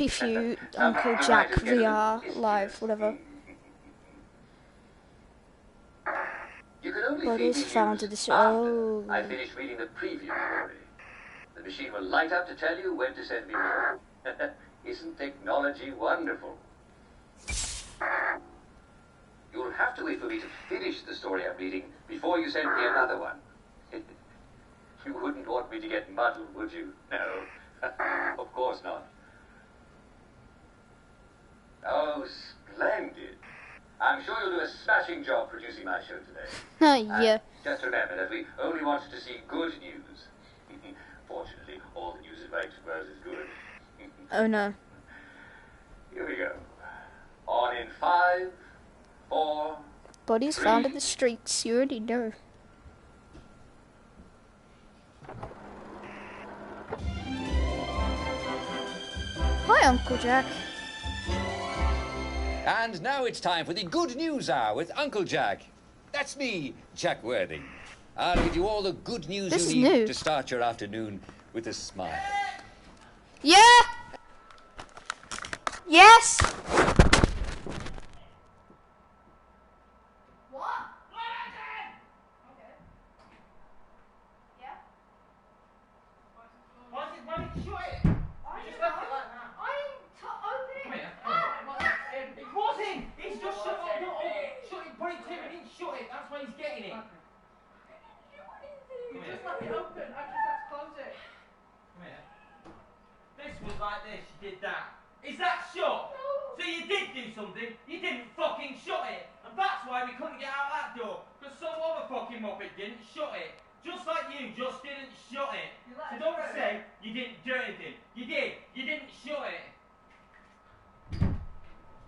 If you Uncle Jack VR live, whatever. You can only Bodies found in the show. I finished reading the preview story. The machine will light up to tell you when to send me more. Isn't technology wonderful? You'll have to wait for me to finish the story I'm reading before you send me another one. You wouldn't want me to get muddled, would you? No. Of course not. Oh, splendid. I'm sure you'll do a smashing job producing my show today. Yeah. Just remember that we only wanted to see good news. Fortunately, all the news in my universe is good. Oh no. Here we go. On in 5, 4... Bodies found in the streets, you already know. Hi, Uncle Jack. And now it's time for the Good News Hour with Uncle Jack. That's me, Jack Worthing. I'll give you all the good news This you is need new. to start your afternoon with a smile. Yeah! Yes! Like this, you did that. Is that shut? No. So you did do something, you didn't fucking shut it. And that's why we couldn't get out that door. Because some other fucking muppet didn't shut it. Just like you just didn't shut it. So don't say you didn't do anything. You did. You didn't shut it.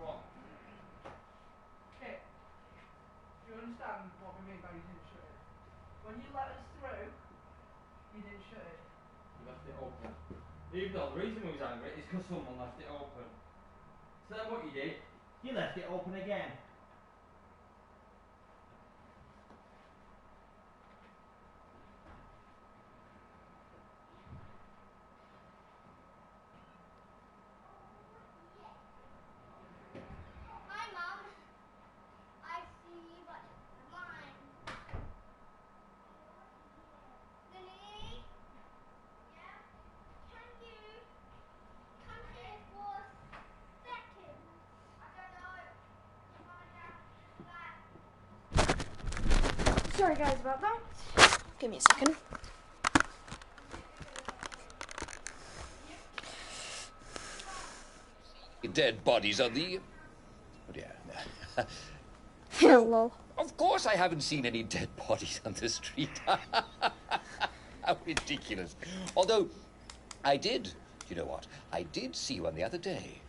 What? Hey, do you understand what we mean by you didn't shut it? When you let us through, you didn't shut it. You left it open. Even though the reason we was angry is because someone left it open. So then what you did, you left it open again. Hi, Mum. I see what's mine. Lily? Yeah? Can you come here for a second? I don't know. Sorry guys about that. Give me a second. Dead bodies on the... Oh dear. Lol. Of course I haven't seen any dead bodies on the street. How ridiculous. Although, I did, you know what, I did see one the other day.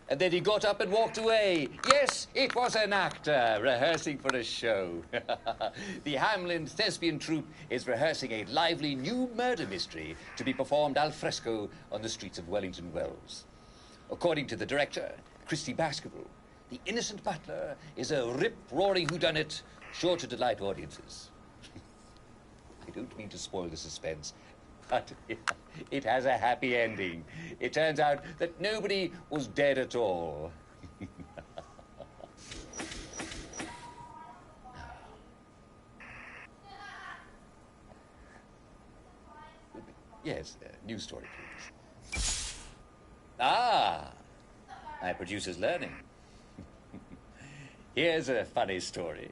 And then he got up and walked away. Yes, it was an actor rehearsing for a show. The Hamlin Thespian Troupe is rehearsing a lively new murder mystery to be performed al fresco on the streets of Wellington Wells. According to the director, Christy Baskerville, the innocent butler is a rip-roaring whodunit sure to delight audiences. I don't mean to spoil the suspense, but it has a happy ending. It turns out that nobody was dead at all. Yes, news story, please. Ah, my producer's learning. Here's a funny story.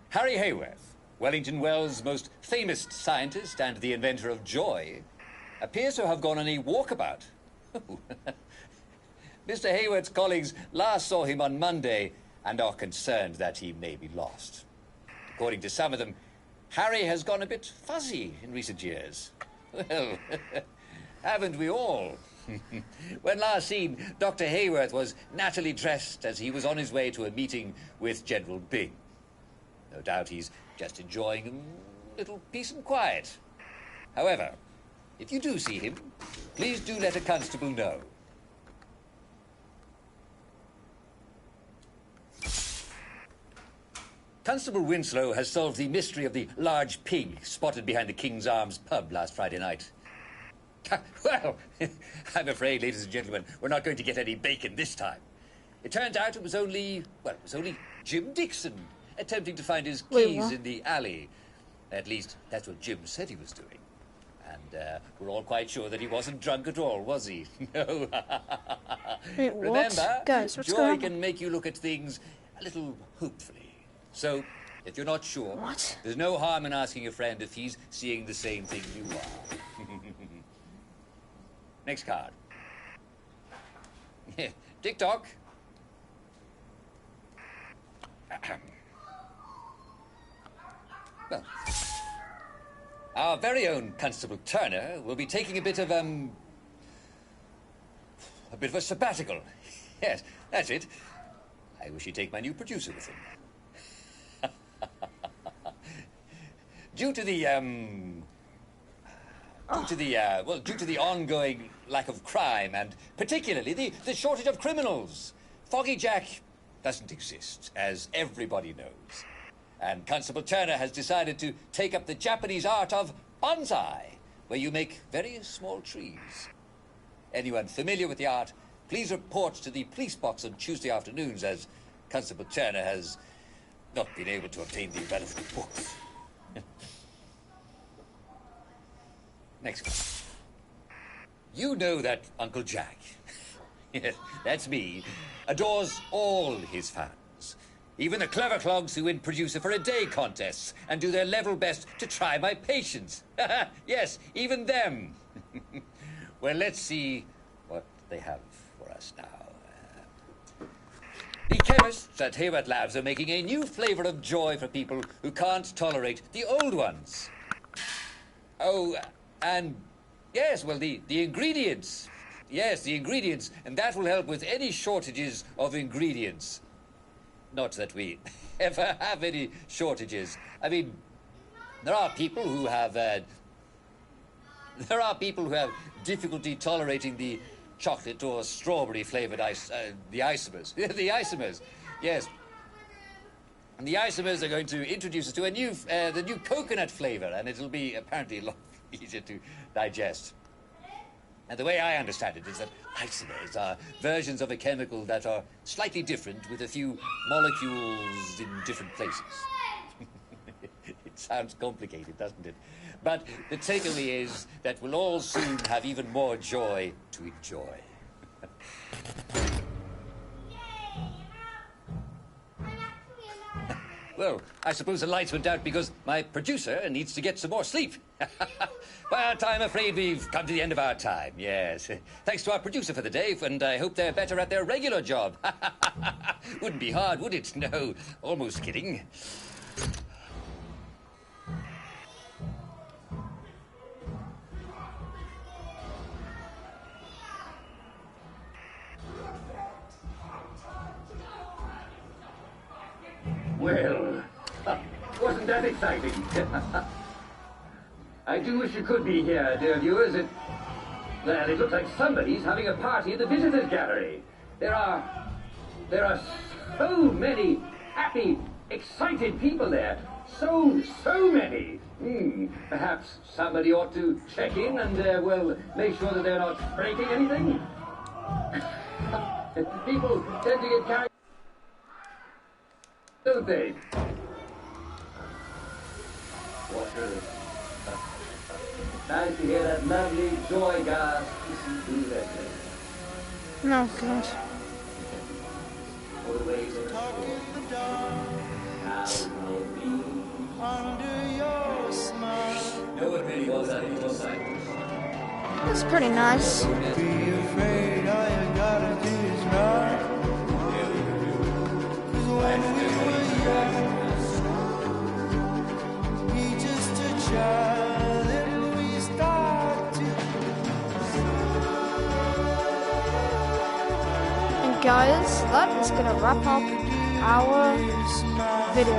Harry Hayworth, Wellington Wells' most famous scientist and the inventor of joy, appears to have gone on a walkabout. Mr. Hayworth's colleagues last saw him on Monday and are concerned that he may be lost. According to some of them, Harry has gone a bit fuzzy in recent years. Well, haven't we all? When last seen, Dr. Hayworth was nattily dressed as he was on his way to a meeting with General Byng. No doubt he's just enjoying a little peace and quiet. However, if you do see him, please do let a constable know. Constable Winslow has solved the mystery of the large pig spotted behind the King's Arms pub last Friday night. Well, I'm afraid, ladies and gentlemen, we're not going to get any bacon this time. It turns out it was only Jim Dixon attempting to find his Wait, keys what? in the alley. At least, that's what Jim said he was doing. And we're all quite sure that he wasn't drunk at all, was he? No. Wait, what? Remember, Guys, what's joy going on? can make you look at things a little hopefully. So, if you're not sure, What? there's no harm in asking a friend if he's seeing the same thing you are. Next card. TikTok. Well, our very own Constable Turner will be taking a bit of a sabbatical. Yes, that's it. I wish he'd take my new producer with him. Due to the ongoing lack of crime and particularly the shortage of criminals, Foggy Jack doesn't exist, as everybody knows. And Constable Turner has decided to take up the Japanese art of bonsai, where you make very small trees. Anyone familiar with the art, please report to the police box on Tuesday afternoons, as Constable Turner has not been able to obtain the relevant books. Next one. You know that Uncle Jack, yes, that's me, adores all his fans. Even the clever clogs who win producer for a day contests and do their level best to try my patience. Yes, even them. Well, let's see what they have for us now. The chemists at Hayward Labs are making a new flavor of joy for people who can't tolerate the old ones. Oh, and yes, well, the ingredients. Yes, the ingredients, and that will help with any shortages of ingredients. Not that we ever have any shortages. I mean, there are people who have difficulty tolerating the chocolate or strawberry flavored the isomers. The isomers, yes. And the isomers are going to introduce us to the new coconut flavor, and it'll be apparently a lot easier to digest. And the way I understand it is that isomers are versions of a chemical that are slightly different with a few molecules in different places. It sounds complicated, doesn't it? But the takeaway is that we'll all soon have even more joy to enjoy. Well, I suppose the lights went out because my producer needs to get some more sleep. But I'm afraid we've come to the end of our time, yes. Thanks to our producer for the day, and I hope they're better at their regular job. Wouldn't be hard, would it? No, almost kidding. Well, wasn't that exciting? I do wish you could be here, dear viewers. Well, it looks like somebody's having a party at the visitors' gallery. There are so many happy, excited people there. So many. Perhaps somebody ought to check in and, make sure that they're not breaking anything. People tend to get carried, don't they? Nice to hear that lovely joy gas. Listen to that. No, God. All the way to the shore. How will be? No one really was that into a sight. That's pretty nice. And guys, that is gonna wrap up our video.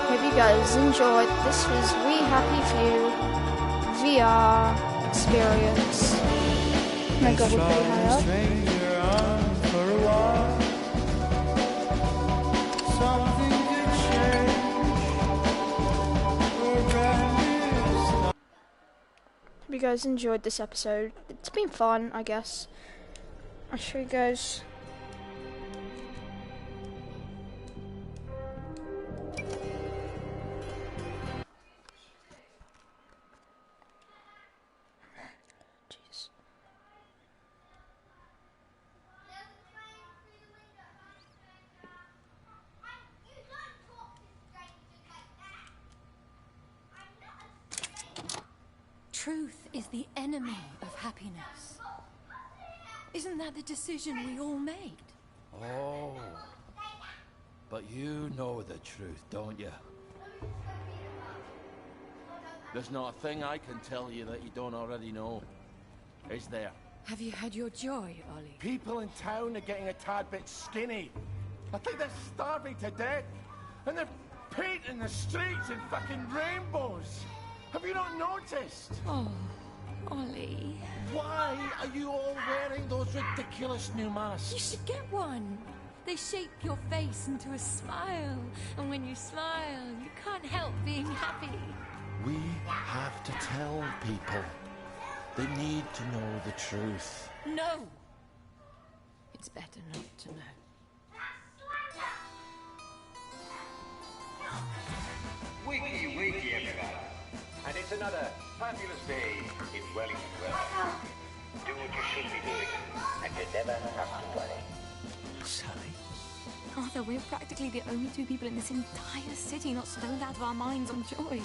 Hope you guys enjoyed. This was We Happy Few VR experience. Oh my God, we're pretty high up. Hope you guys enjoyed this episode. It's been fun, I guess. I'll show you guys. Jeez. Truth is the enemy of happiness. Isn't that the decision we all made? Oh, but you know the truth, don't you? There's not a thing I can tell you that you don't already know. Is there? Have you had your joy, Ollie? People in town are getting a tad bit skinny. I think they're starving to death. And they're painting the streets in fucking rainbows. Have you not noticed? Oh, Ollie. Why are you all wearing those ridiculous new masks? You should get one. They shape your face into a smile. And when you smile, you can't help being happy. We have to tell people. They need to know the truth. No! It's better not to know. Wakey, wakey, everybody. And it's another fabulous day in Wellington weather. Do what you should be doing, and you never have to worry. Sally? Arthur, we're practically the only two people in this entire city not stoned out of our minds on joy.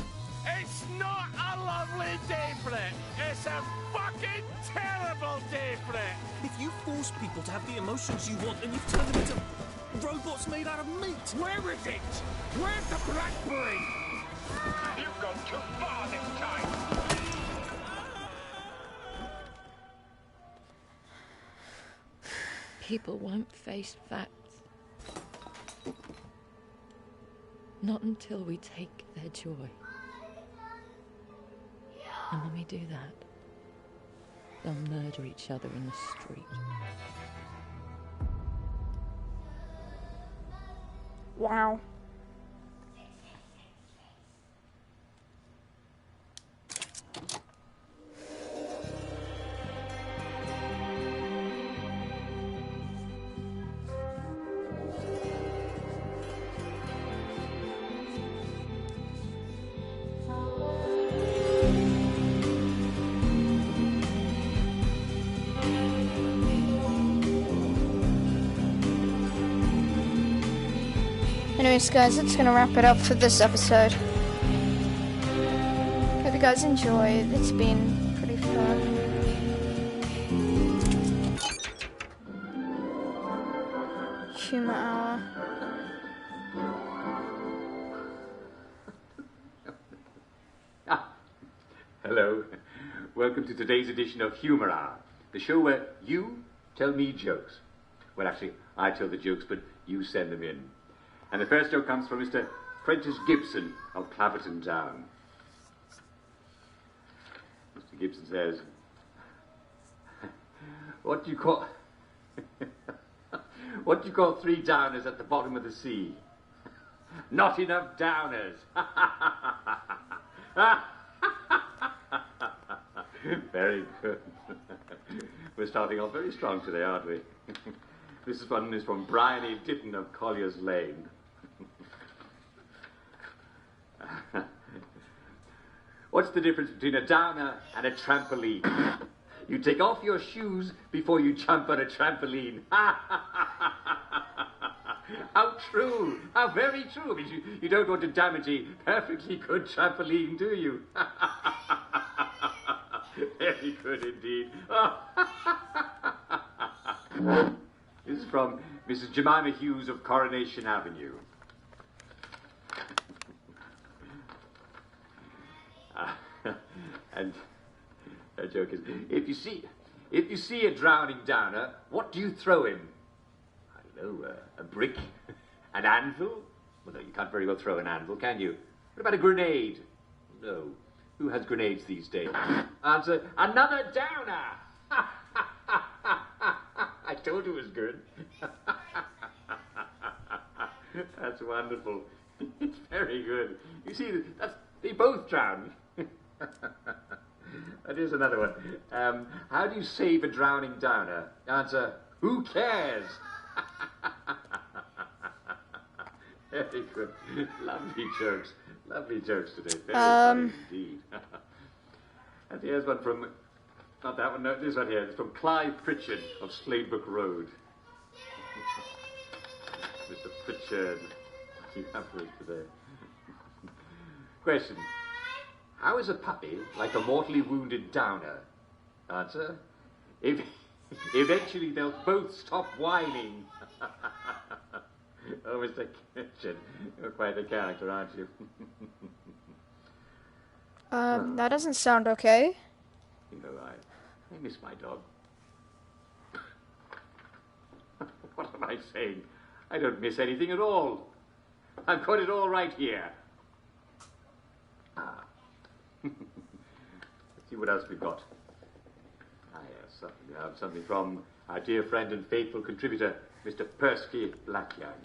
It's not a lovely day for it. It's a fucking terrible day for it. If you force people to have the emotions you want and you've turned them into robots made out of meat. Where is it? Where's the blackberry? You've gone too far this time. People won't face facts. Not until we take their joy. And when we do that, they'll murder each other in the street. Wow. Anyways, guys, that's gonna wrap it up for this episode. Hope you guys enjoyed. It's been pretty fun. Humor hour. Hello. Welcome to today's edition of Humor Hour, the show where you tell me jokes. Well, actually, I tell the jokes, but you send them in. And the first joke comes from Mr. Prentice Gibson of Claverton Town. Mr. Gibson says, what do you call three downers at the bottom of the sea? Not enough downers. Very good. We're starting off very strong today, aren't we? This one is from Brian E. Ditton of Collier's Lane. What's the difference between a downer and a trampoline? You take off your shoes before you jump on a trampoline. How true! How very true! I mean, you don't want to damage a perfectly good trampoline, do you? Very good indeed. This is from Mrs. Jemima Hughes of Coronation Avenue. And her joke is, if you see a drowning downer, what do you throw him? I don't know, a brick, an anvil? Well, no, you can't very well throw an anvil, can you? What about a grenade? No. Who has grenades these days? Answer, another downer! I told you it was good. That's wonderful. It's very good. You see, they both drown. And here's another one. How do you save a drowning downer? Answer, who cares? Very good. Lovely jokes. Lovely jokes today. Very funny indeed. And here's one from, not that one, no, this one here. It's from Clive Pritchard of Sladebrook Road. Mr. Pritchard, what do you have for us today? Question. How is a puppy like a mortally wounded downer? Answer. Eventually they'll both stop whining. Oh, Mr. Kitchen, you're quite a character, aren't you? That doesn't sound okay. You know, I miss my dog. What am I saying? I don't miss anything at all. I've got it all right here. Let's see what else we've got. Yes, we have something from our dear friend and faithful contributor, Mr. Persky Blackyoung.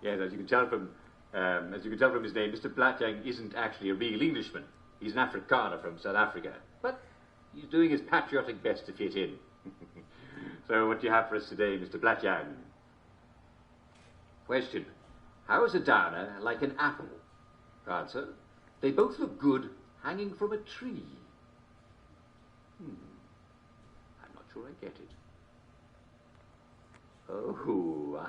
Yes, as you can tell from his name, Mr. Blackyoung isn't actually a real Englishman. He's an Afrikaner from South Africa, but he's doing his patriotic best to fit in. So, what do you have for us today, Mr. Blackyoung? Question. How is a downer like an apple? Answer. They both look good hanging from a tree. I'm not sure I get it. Oh,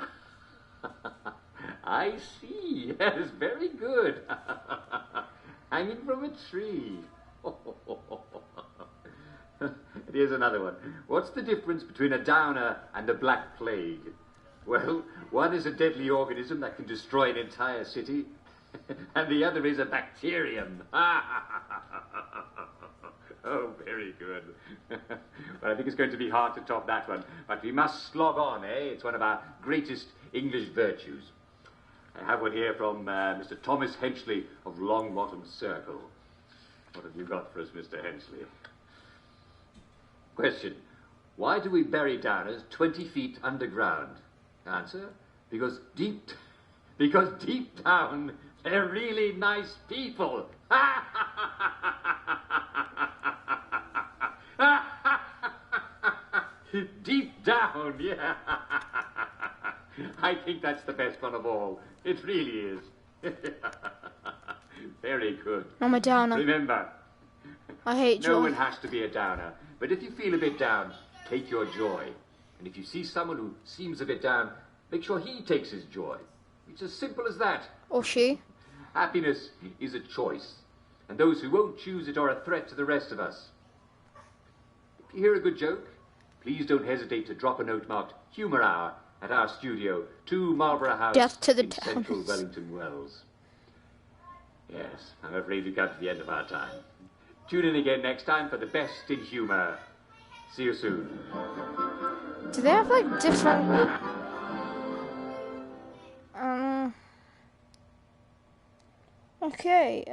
I see. Yes, very good. Hanging from a tree. Here's another one. What's the difference between a downer and the Black Plague? Well, one is a deadly organism that can destroy an entire city, and the other is a bacterium. Oh, very good. Well, I think it's going to be hard to top that one, but we must slog on, eh? It's one of our greatest English virtues. I have one here from Mr. Thomas Henchley of Longbottom Circle. What have you got for us, Mr. Henchley? Question. Why do we bury downers 20 feet underground? Answer. Because deep down, they're really nice people. Deep down, yeah. I think that's the best one of all. It really is. Very good. I'm a downer. Remember, I hate joy. no one has to be a downer. But if you feel a bit down, take your joy. And if you see someone who seems a bit down, make sure he takes his joy. It's as simple as that. Or she. Happiness is a choice. And those who won't choose it are a threat to the rest of us. If you hear a good joke, please don't hesitate to drop a note marked Humour Hour at our studio, 2 Marlborough House Death to the in central Downs. Wellington Wells. Yes, I'm afraid we've come to the end of our time. Tune in again next time for the best in humour. See you soon. Do they have like different... Okay,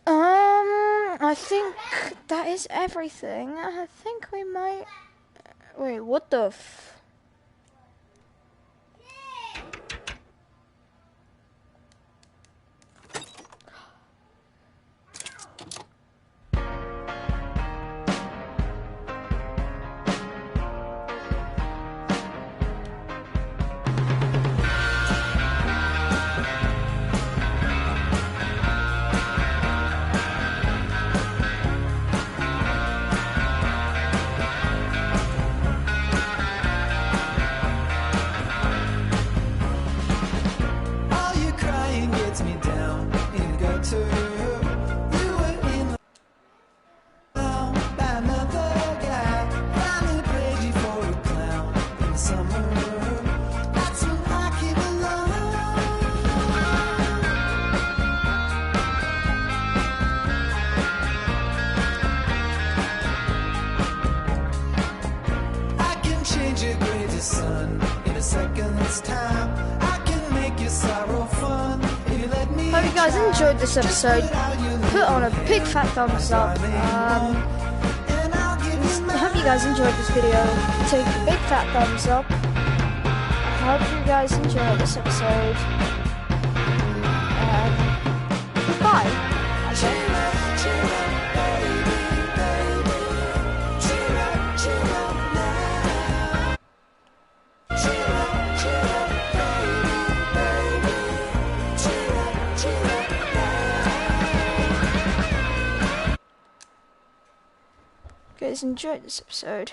I think that is everything. I think we might... Wait, what the All your crying gets me down in the gutter. You were in love by another guy. Finally played you for a clown in the summer. That's when I came along. I can change your gray to sun in a second's time. I can make your sorrow fun if you let me. Hope you guys enjoyed this episode. Put on a big fat thumbs up. I hope you you guys enjoyed this video, take a big fat thumbs up. I hope you guys enjoyed this episode. And goodbye, I guess. Guys enjoyed this episode.